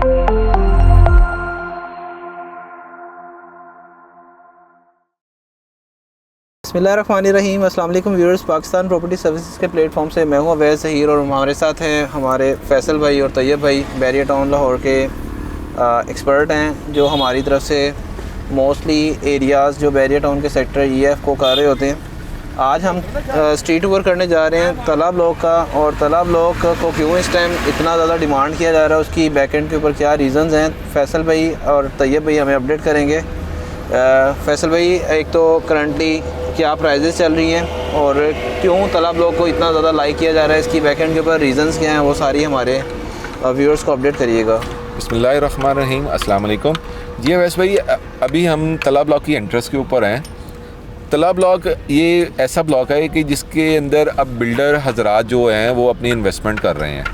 बिस्मिल्लाहिर्रहमानिर्रहीम। अस्सलाम वालेकुम व्यूअर्स। पाकिस्तान प्रॉपर्टी सर्विसेज के प्लेटफॉर्म से मैं हूँ अवैस ज़हीर और हमारे साथ हैं हमारे फैसल भाई और तैयब भाई, बैरियर टाउन लाहौर के एक्सपर्ट हैं, जो हमारी तरफ से मोस्टली एरियाज़ जो बैरियर टाउन के सेक्टर EF को कर रहे होते हैं। आज हम स्ट्रीट टूर करने जा रहे हैं तला ब्लॉक का, और तला ब्लॉक को क्यों इस टाइम इतना ज़्यादा डिमांड किया जा रहा है, उसकी बैकएंड के ऊपर क्या रीज़न्स हैं, फैसल भाई और तैयब भाई हमें अपडेट करेंगे। फैसल भाई, एक तो करंटली क्या प्राइजेस चल रही हैं और क्यों तला ब्लॉक को इतना ज़्यादा लाइक किया जा रहा है, इसकी बैकएंड के ऊपर रीज़न्स क्या हैं, वो सारी हमारे व्यूअर्स को अपडेट करिएगा। बिस्मिल्लाहिर्रहमानिर्रहीम। अस्सलाम वालेकुम जी अवैस भाई, अभी हम तला ब्लॉक की एंट्रेंस के ऊपर हैं। तला ब्लॉक ये ऐसा ब्लॉक है कि जिसके अंदर अब बिल्डर हजरात जो हैं वो अपनी इन्वेस्टमेंट कर रहे हैं,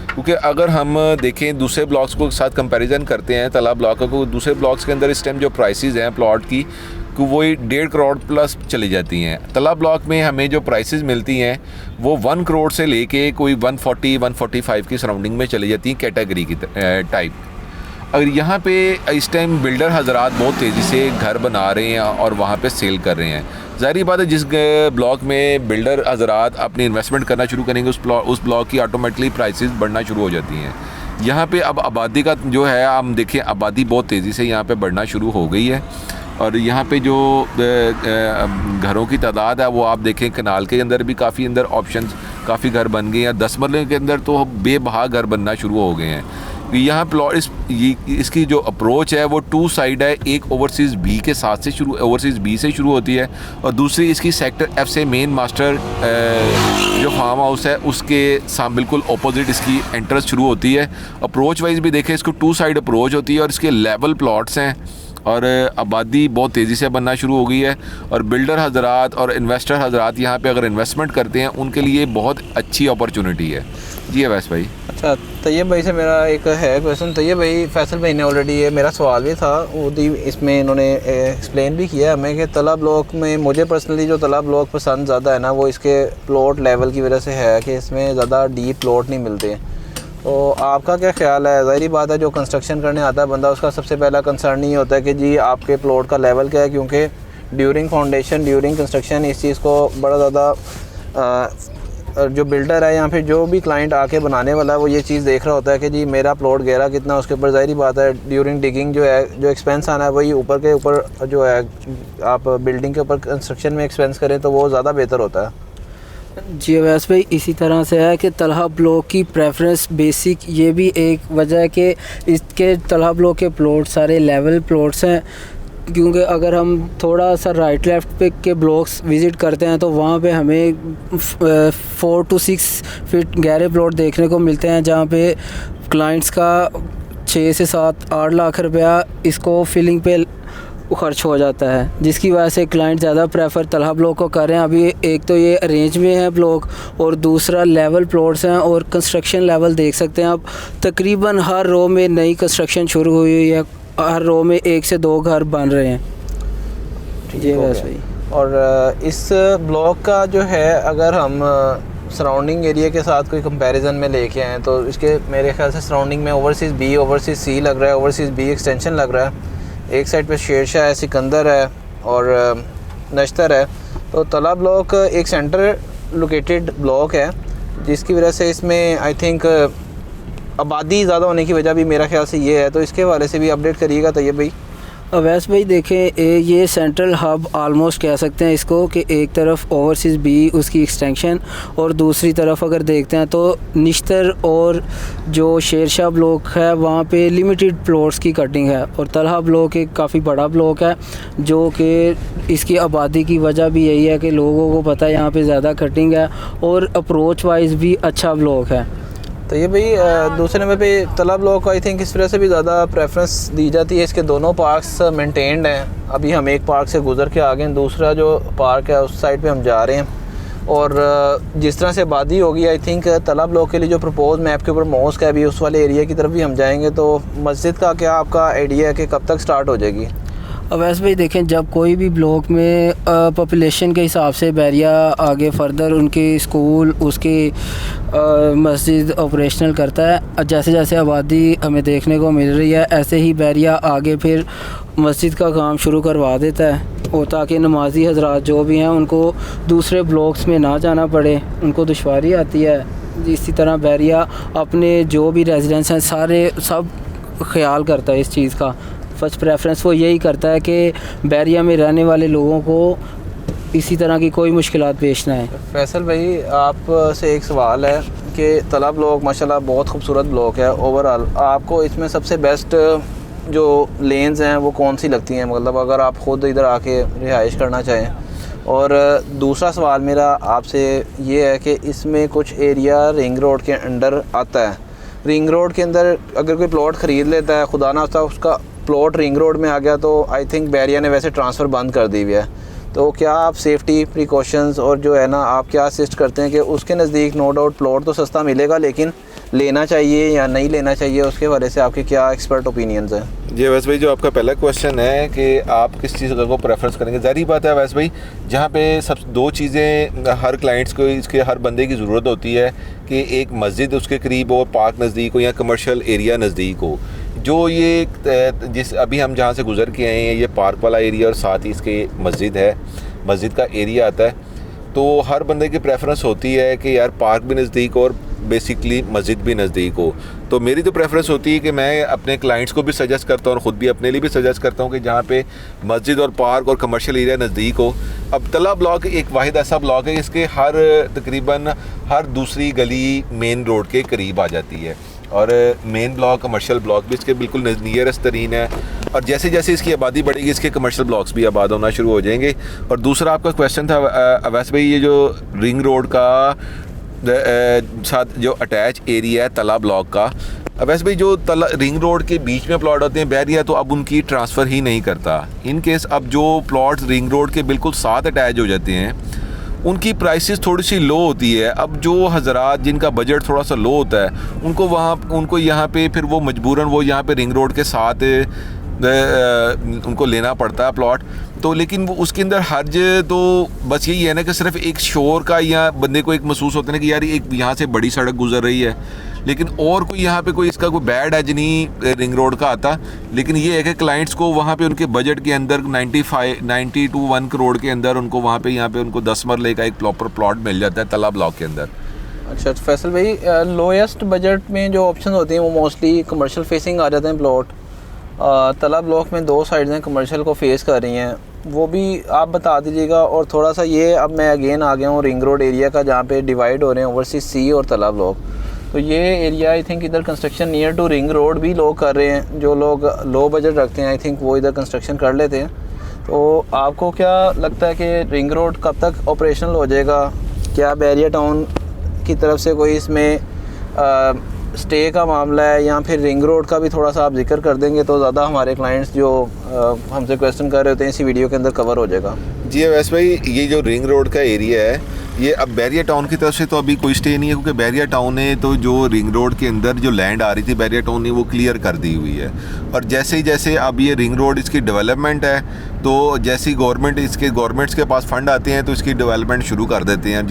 क्योंकि अगर हम देखें दूसरे ब्लॉक्स को साथ कंपैरिजन करते हैं तला ब्लॉक को, दूसरे ब्लॉक्स के अंदर इस टाइम जो प्राइसेस हैं प्लॉट की कि वो 1.5 करोड़ प्लस चली जाती हैं। तला ब्लॉक में हमें जो प्राइसेस मिलती हैं वो 1 करोड़ से लेके कोई 140-145 की सराउंडिंग में चली जाती हैं कैटेगरी की टाइप। अगर यहाँ पे इस टाइम बिल्डर हजरात बहुत तेज़ी से घर बना रहे हैं और वहाँ पे सेल कर रहे हैं। ज़ाहिर बात है जिस ब्लॉक में बिल्डर हजरात अपनी इन्वेस्टमेंट करना शुरू करेंगे उस ब्लॉक की ऑटोमेटिकली प्राइसेस बढ़ना शुरू हो जाती हैं। यहाँ पे अब आबादी का जो है, हम देखें आबादी बहुत तेज़ी से यहाँ पे बढ़ना शुरू हो गई है, और यहाँ पे जो घरों की तादाद है वो आप देखें कनाल के अंदर भी काफ़ी अंदर ऑप्शंस काफ़ी घर बन गए हैं। 10 मरले के अंदर तो बेबहा घर बनना शुरू हो गए हैं। यहाँ प्लॉट इसकी जो अप्रोच है वो 2 साइड है, एक ओवरसीज़ बी के साथ से ओवरसीज़ बी से शुरू होती है, और दूसरी इसकी सेक्टर F से मेन मास्टर जो फार्म हाउस है उसके बिल्कुल अपोजिट इसकी एंट्रेंस शुरू होती है। अप्रोच वाइज भी देखें इसको 2 साइड अप्रोच होती है, और इसके लेवल प्लॉट्स हैं, और आबादी बहुत तेज़ी से बनना शुरू हो गई है, और बिल्डर हजरात और इन्वेस्टर हजरात यहाँ पे अगर इन्वेस्टमेंट करते हैं उनके लिए बहुत अच्छी अपॉर्चुनिटी है। जी अवैस भाई। अच्छा, तैयब भाई से मेरा एक है क्वेश्चन। तैयब भाई, फैसल भाई ने ऑलरेडी ये मेरा सवाल भी था, वो इसमें इन्होंने एक्सप्लेन भी किया हमें कि तला ब्लॉक में मुझे पर्सनली जो तला ब्लॉक पसंद ज़्यादा है ना, वो इसके प्लॉट लेवल की वजह से है कि इसमें ज़्यादा डीप प्लॉट नहीं मिलते हैं। तो आपका क्या ख्याल है? ज़ाहिर बात है जो कंस्ट्रक्शन करने आता है बंदा, उसका सबसे पहला कंसर्न ये होता है कि जी आपके प्लॉट का लेवल क्या है, क्योंकि ड्यूरिंग फाउंडेशन ड्यूरिंग कंस्ट्रक्शन इस चीज़ को बड़ा ज़्यादा जो बिल्डर है या फिर जो भी क्लाइंट आके बनाने वाला है वो ये चीज़ देख रहा होता है कि जी मेरा प्लॉट गहरा कितना, उसके ऊपर ज़ाहिर बात है ड्यूरिंग डिगिंग जो है जो एक्सपेंस आना है वही ऊपर के ऊपर जो है आप बिल्डिंग के ऊपर कंस्ट्रक्शन में एक्सपेंस करें तो वो ज़्यादा बेहतर होता है। जी अवैस भाई, इसी तरह से है कि तलहा ब्लॉक की प्रेफरेंस बेसिक ये भी एक वजह है कि इसके तलहा ब्लॉक के प्लॉट सारे लेवल प्लॉट्स हैं, क्योंकि अगर हम थोड़ा सा राइट लेफ़्ट पे के ब्लॉक्स विज़िट करते हैं तो वहाँ पे हमें 4 to 6 फीट गहरे प्लॉट देखने को मिलते हैं, जहाँ पे क्लाइंट्स का 6 से 7-8 लाख रुपया इसको फिलिंग पे खर्च हो जाता है, जिसकी वजह से क्लाइंट ज़्यादा प्रेफर तलहा ब्लॉक को कर रहे हैं। अभी एक तो ये अरेंज में है ब्लॉक, और दूसरा लेवल प्लॉट्स हैं, और कंस्ट्रक्शन लेवल देख सकते हैं आप, तकरीबन हर रो में नई कंस्ट्रक्शन शुरू हुई है, हर रो में 1 से 2 घर बन रहे हैं। जी वैसे भाई, और इस ब्लॉक का जो है अगर हम सराउंडिंग एरिया के साथ कोई कंपैरिजन में लेके आएँ तो इसके मेरे ख्याल से सराउंडिंग में ओवरसीज़ बी ओवरसीज़ सी लग रहा है, ओवरसीज़ बी एक्सटेंशन लग रहा है, एक साइड पे शेरशाह है, सिकंदर है और नश्तर है। तो तला ब्लॉक एक सेंटर लोकेटेड ब्लॉक है, जिसकी वजह से इसमें आई थिंक आबादी ज़्यादा होने की वजह भी मेरा ख्याल से ये है। तो इसके हवाले से भी अपडेट करिएगा तैयब भाई। अवैस भाई देखें, ये सेंट्रल हब आलमोस्ट कह सकते हैं इसको कि एक तरफ ओवरसीज़ बी उसकी एक्सटेंशन, और दूसरी तरफ अगर देखते हैं तो निश्तर और जो शेरशाह ब्लॉक है वहाँ पे लिमिटेड प्लॉट्स की कटिंग है, और तलहा ब्लॉक एक काफ़ी बड़ा ब्लॉक है, जो कि इसकी आबादी की वजह भी यही है कि लोगों को पता है यहाँ पे ज़्यादा कटिंग है, और अप्रोच वाइज भी अच्छा ब्लॉक है। तो ये भाई दूसरे नंबर पे तला ब्लॉक को आई थिंक इस वजह से भी ज़्यादा प्रेफरेंस दी जाती है, इसके दोनों पार्क्स मेंटेन्ड हैं। अभी हम एक पार्क से गुजर के आ गए, दूसरा जो पार्क है उस साइड पे हम जा रहे हैं, और जिस तरह से आबादी होगी आई थिंक तला ब्लॉक के लिए जो प्रपोज मैप के ऊपर मॉस्क है अभी उस वाले एरिया की तरफ भी हम जाएंगे। तो मस्जिद का क्या आपका आइडिया है कि कब तक स्टार्ट हो जाएगी? अवैस भाई देखें, जब कोई भी ब्लॉक में पॉपुलेशन के हिसाब से बैरिया आगे फर्दर उनकी स्कूल उसकी मस्जिद ऑपरेशनल करता है, जैसे जैसे आबादी हमें देखने को मिल रही है ऐसे ही बैरिया आगे फिर मस्जिद का काम शुरू करवा देता है, और ताकि नमाजी हजरात जो भी हैं उनको दूसरे ब्लॉक्स में ना जाना पड़े, उनको दुश्वारी आती है। इसी तरह बैरिया अपने जो भी रेजिडेंट्स हैं सारे सब ख्याल करता है इस चीज़ का। फर्स्ट प्रेफरेंस वो यही करता है कि बैरिया में रहने वाले लोगों को इसी तरह की कोई मुश्किलात पेश ना आए। फैसल भाई, आप से एक सवाल है कि तला ब्लॉक माशाल्लाह बहुत खूबसूरत ब्लॉक है ओवरऑल, आपको इसमें सबसे बेस्ट जो लेन्स हैं वो कौन सी लगती हैं, मतलब अगर आप ख़ुद इधर आके रिहाइश करना चाहें? और दूसरा सवाल मेरा आपसे ये है कि इसमें कुछ एरिया रिंग रोड के अंडर आता है, रिंग रोड के अंदर अगर कोई प्लॉट ख़रीद लेता है, खुदा ना खास्ता उसका प्लॉट रिंग रोड में आ गया, तो आई थिंक बैरिया ने वैसे ट्रांसफ़र बंद कर दी हुई है, तो क्या आप सेफ्टी प्रिकॉशंस और जो है ना आप क्या असिस्ट करते हैं कि उसके नज़दीक नो डाउट प्लॉट तो सस्ता मिलेगा लेकिन लेना चाहिए या नहीं लेना चाहिए, उसके बारे से आपके क्या एक्सपर्ट ओपिनियंस हैं? जी अवैस भाई, जो आपका पहला क्वेश्चन है कि आप किस चीज़ को प्रेफरेंस करेंगे, ज़ाहिर बात है अवैस भाई, जहाँ पे सब दो चीज़ें हर क्लाइंट्स को, इसके हर बंदे की ज़रूरत होती है कि एक मस्जिद उसके करीब हो, पार्क नज़दीक हो या कमर्शियल एरिया नज़दीक हो। जो ये जिस अभी हम जहाँ से गुज़र के आए हैं ये पार्क वाला एरिया और साथ ही इसके मस्जिद है, मस्जिद का एरिया आता है, तो हर बंदे की प्रेफरेंस होती है कि यार पार्क भी नज़दीक और बेसिकली मस्जिद भी नज़दीक हो। तो मेरी तो प्रेफरेंस होती है कि मैं अपने क्लाइंट्स को भी सजेस्ट करता हूँ और ख़ुद भी अपने लिए भी सजेस्ट करता हूँ कि जहाँ पे मस्जिद और पार्क और कमर्शियल एरिया नज़दीक हो। अब तला ब्लॉक एक वाहिद ऐसा ब्लॉक है इसके तकरीबन हर दूसरी गली मेन रोड के करीब आ जाती है, और मेन ब्लॉक कमर्शियल ब्लॉक भी इसके बिल्कुल नियरेस्ट तरीन है, और जैसे जैसे इसकी आबादी बढ़ेगी इसके कमर्शियल ब्लॉक्स भी आबाद होना शुरू हो जाएंगे। और दूसरा आपका क्वेश्चन था अवैस भाई, ये जो रिंग रोड का साथ जो अटैच एरिया है तला ब्लॉक का, अवैस भाई जो तला रिंग रोड के बीच में प्लॉट होते हैं बैरिया तो अब उनकी ट्रांसफ़र ही नहीं करता। इन केस अब जो प्लॉट्स रिंग रोड के बिल्कुल साथ अटैच हो जाते हैं उनकी प्राइसेस थोड़ी सी लो होती है। अब जो हज़रात जिनका बजट थोड़ा सा लो होता है उनको यहाँ पे फिर वो मजबूरन वो यहाँ पे रिंग रोड के साथ उनको लेना पड़ता है प्लॉट। तो लेकिन वो उसके अंदर हर्ज तो बस यही है ना कि सिर्फ एक शोर का या बंदे को एक महसूस होता है ना कि यार एक यहाँ से बड़ी सड़क गुजर रही है, लेकिन और कोई यहाँ पे कोई इसका कोई बैड एज नहीं रिंग रोड का आता। लेकिन ये है कि क्लाइंट्स को वहाँ पे उनके बजट के अंदर 90 to 1 करोड़ के अंदर उनको वहाँ पे यहाँ पे उनको 10 मरले का एक प्रॉपर प्लॉट मिल जाता है तला ब्लॉक के अंदर। अच्छा फैसल भाई, लोएस्ट बजट में जो ऑप्शन होती हैं वो मोस्टली कमर्शियल फेसिंग आ जाते हैं प्लॉट। तला ब्लॉक में 2 साइड्स हैं कमर्शियल को फेस कर रही हैं, वो भी आप बता दीजिएगा। और थोड़ा सा ये अब मैं अगेन आ गया हूँ रिंग रोड एरिया का जहाँ पे डिवाइड हो रहे हैं ओवरसीज सी और तला ब्लॉक, तो ये एरिया आई थिंक इधर construction near to ring road भी लोग कर रहे हैं, जो लोग लो बजट रखते हैं आई थिंक वो इधर कंस्ट्रक्शन कर लेते हैं। तो आपको क्या लगता है कि रिंग रोड कब तक ऑपरेशनल हो जाएगा? क्या बैरिया टाउन की तरफ से कोई इसमें स्टे का मामला है, या फिर रिंग रोड का भी थोड़ा सा आप जिक्र कर देंगे तो ज़्यादा हमारे क्लाइंट्स जो हमसे क्वेश्चन कर रहे होते हैं इसी वीडियो के अंदर कवर हो जाएगा। जी अवैस भाई, ये जो रिंग रोड का एरिया है ये अब बैरिया टाउन की तरफ से तो अभी कोई स्टे नहीं है, क्योंकि बैरिया टाउन ने तो जो रिंग रोड के अंदर जो लैंड आ रही थी बैरिया टाउन ने वो क्लियर कर दी हुई है। और जैसे ही जैसे अब ये रिंग रोड इसकी डेवलपमेंट है तो जैसी गवर्नमेंट्स के पास फंड आते हैं तो इसकी डेवलपमेंट शुरू कर देते हैं।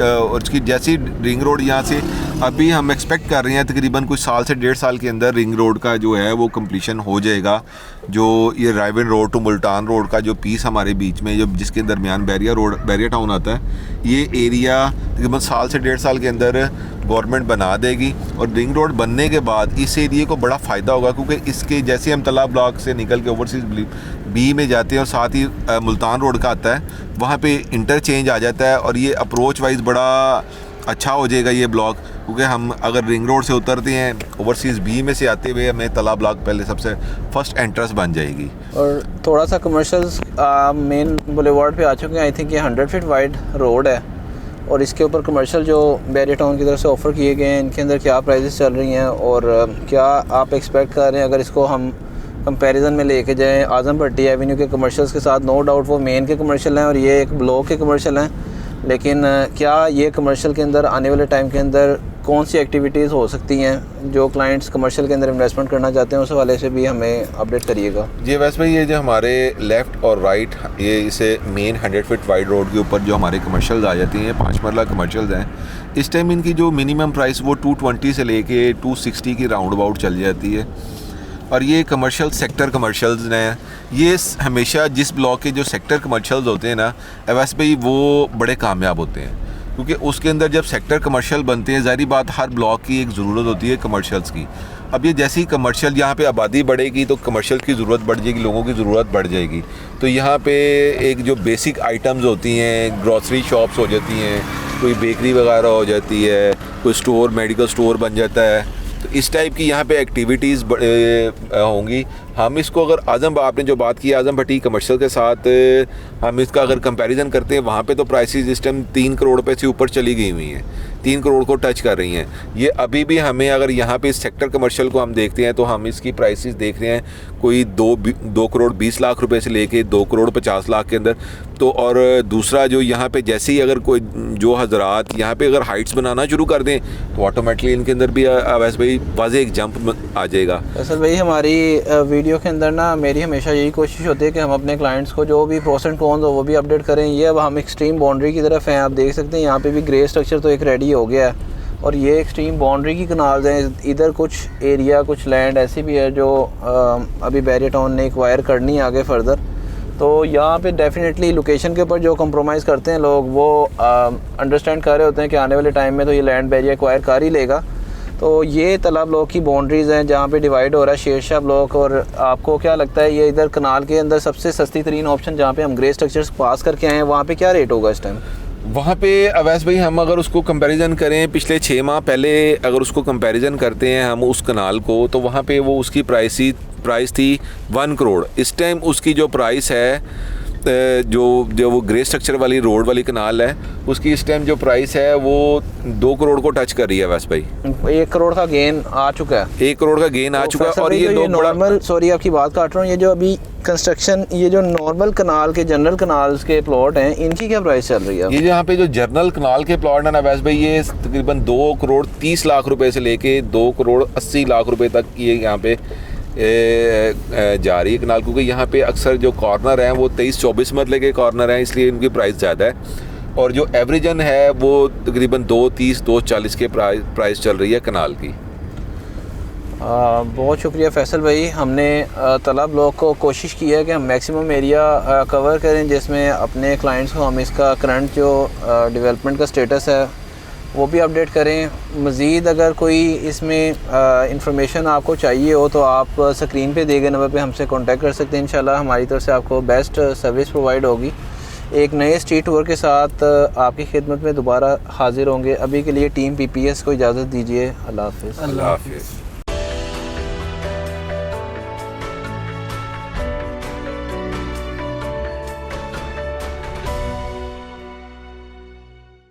और इसकी जैसी रिंग रोड यहाँ से अभी हम एक्सपेक्ट कर रहे हैं तकरीबन कुछ साल से 1.5 साल के अंदर रिंग रोड का जो है वो कंप्लीशन हो जाएगा। जो ये रायवन रोड टू मुल्तान रोड का जो पीस हमारे बीच में जो जिसके दरमियान बैरिया टाउन आता है, ये एरिया तकरीबन साल से 1.5 साल के अंदर गवर्नमेंट बना देगी। और रिंग रोड बनने के बाद इस एरिए को बड़ा फ़ायदा होगा, क्योंकि इसके जैसे हम तला ब्लॉक से निकल के ओवरसीज बी में जाते हैं और साथ ही मुल्तान रोड का आता है, वहाँ पे इंटरचेंज आ जाता है और ये अप्रोच वाइज बड़ा अच्छा हो जाएगा ये ब्लॉक। क्योंकि हम अगर रिंग रोड से उतरते हैं ओवरसीज़ बी में से आते हुए हमें तला ब्लॉक पहले सबसे फर्स्ट एंट्रेंस बन जाएगी। और थोड़ा सा कमर्शियल्स मेन बुलेवार्ड पे आ चुके हैं, आई थिंक ये 100 फीट वाइड रोड है और इसके ऊपर कमर्शियल जो बैरिया टाउन की तरफ से ऑफ़र किए गए हैं इनके अंदर क्या प्राइसेस चल रही हैं और क्या आप एक्सपेक्ट कर रहे हैं अगर इसको हम कंपैरिजन में लेके जाएं आज़म भट्टी एवेन्यू के कमर्शियल्स के साथ? नो डाउट वो मेन के कमर्शियल हैं और ये एक ब्लॉक के कमर्शियल हैं, लेकिन क्या ये कमर्शियल के अंदर आने वाले टाइम के अंदर कौन सी एक्टिविटीज़ हो सकती हैं जो क्लाइंट्स कमर्शियल के अंदर इन्वेस्टमेंट करना चाहते हैं, उस हवाले से भी हमें अपडेट करिएगा। जी वैसे भाई, ये जो हमारे लेफ़्ट और राइट, ये इसे मेन 100 फीट वाइड रोड के ऊपर जो हमारे कमर्शियल्स आ जाती हैं, 5 मरला कमर्शियल्स हैं। इस टाइम इनकी जो मिनिमम प्राइस वो 220 से लेके 260 की राउंड अबाउट चल जाती है। और ये कमर्शियल सेक्टर कमर्शियल्स हैं, ये हमेशा जिस ब्लॉक के जो सेक्टर कमर्शियल्स होते हैं ना वैसे भाई, वो बड़े कामयाब होते हैं, क्योंकि उसके अंदर जब सेक्टर कमर्शियल बनते हैं, ज़ाहिर बात हर ब्लॉक की एक ज़रूरत होती है कमर्शियल्स की। अब ये जैसे ही कमर्शियल यहाँ पे आबादी बढ़ेगी तो कमर्शियल की ज़रूरत बढ़ जाएगी, लोगों की ज़रूरत बढ़ जाएगी। तो यहाँ पे एक जो बेसिक आइटम्स होती हैं, ग्रॉसरी शॉप्स हो जाती हैं, कोई बेकरी वगैरह हो जाती है, कोई स्टोर, मेडिकल स्टोर बन जाता है। तो इस टाइप की यहाँ पे एक्टिविटीज़ होंगी। हम इसको अगर आज़म, आपने जो बात की आज़म भट्टी कमर्शियल के साथ, हम इसका अगर कंपैरिजन करते हैं, वहाँ पे तो प्राइसेस इस टाइम 3 करोड़ रुपए से ऊपर चली गई हुई हैं, 3 करोड़ को टच कर रही हैं। ये अभी भी हमें अगर यहाँ पे इस सेक्टर कमर्शियल को हम देखते हैं तो हम इसकी प्राइसेस देख रहे हैं कोई 2 करोड़ 20 लाख रुपए से लेके 2 करोड़ 50 लाख के अंदर। तो और दूसरा जो यहाँ पे जैसे ही अगर कोई जो हजरात यहाँ पे अगर हाइट्स बनाना शुरू कर दें तो ऑटोमेटिकली इनके अंदर भी वैसे भाई वाज़े एक जंप आ जाएगा। असल भाई, हमारी वीडियो के अंदर ना मेरी हमेशा यही कोशिश होती है कि हम अपने क्लाइंट्स को जो भी प्रोस एंड कॉन्स हो वो भी अपडेट करें। ये अब हम एक्सट्रीम बाउंड्री की तरफ हैं, आप देख सकते हैं यहाँ पे भी ग्रे स्ट्रक्चर तो एक रेडी हो गया है, और ये एक्सट्रीम बाउंड्री की कनाल्स हैं। इधर कुछ एरिया, कुछ लैंड ऐसी भी है जो अभी बैरियर टाउन ने एक्वायर करनी है आगे फर्दर। तो यहाँ पे डेफिनेटली लोकेशन के ऊपर जो कंप्रोमाइज़ करते हैं लोग, वो अंडरस्टैंड कर रहे होते हैं कि आने वाले टाइम में तो ये लैंड बैरियर एक्वायर कर ही लेगा। तो ये तला ब्लॉक की बाउंड्रीज़ हैं जहाँ पे डिवाइड हो रहा है शेरशाह ब्लॉक। और आपको क्या लगता है ये इधर कनाल के अंदर सबसे सस्ती तरीन ऑप्शन जहाँ पे हम ग्रे स्ट्रक्चर्स पास करके आए हैं, वहाँ पे क्या रेट होगा इस टाइम? वहाँ पे अवैस भाई, हम अगर उसको कंपैरिजन करें पिछले 6 माह पहले, अगर उसको कंपैरिजन करते हैं हम उस कनाल को, तो वहाँ पे वो उसकी प्राइस थी 1 करोड़। इस टाइम उसकी जो प्राइस है, जो वो ग्रे स्ट्रक्चर वाली रोड वाली कनाल है, उसकी इस टाइम जो प्राइस है वो 2 करोड़ को टच कर रही है वैसे भाई। 1 करोड़ का गेन आ चुका है, 1 करोड़ का गेन आ चुका है। और ये नॉर्मल, सॉरी आपकी बात काट रहा हूँ, ये जो अभी कंस्ट्रक्शन, ये जो नॉर्मल कनाल के, जनरल कनाल्स के प्लॉट हैं, इनकी क्या प्राइस चल रही है? ये यहाँ पे जो जनरल कनाल के प्लॉट है ना वैसे भाई, ये तकरीबन 2 करोड़ 30 लाख रुपए से लेके 2 करोड़ 80 लाख रुपए तक ये यहाँ पे जा रही है कनाल, क्योंकि यहाँ पे अक्सर जो कॉर्नर हैं वो 23-24 मरले के कॉर्नर हैं, इसलिए इनकी प्राइस ज़्यादा है। और जो एवरेजन है वो तकरीबन 230-240 के प्राइस चल रही है कनाल की। बहुत शुक्रिया फैसल भाई। हमने तला ब्लॉक को कोशिश की है कि हम मैक्सिमम एरिया कवर करें, जिसमें अपने क्लाइंट्स को हम इसका करंट जो डेवलपमेंट का स्टेटस है वो भी अपडेट करें। मज़ीद अगर कोई इसमें इंफॉर्मेशन आपको चाहिए हो तो आप स्क्रीन पे दिए गए नंबर पे हमसे कांटेक्ट कर सकते हैं। इंशाल्लाह हमारी तरफ से आपको बेस्ट सर्विस प्रोवाइड होगी। एक नए स्ट्रीट टूर के साथ आपकी खिदमत में दोबारा हाजिर होंगे। अभी के लिए टीम PPS को इजाज़त दीजिए। अल्लाह हाफ़िज़। अल्लाह हाफ़िज़।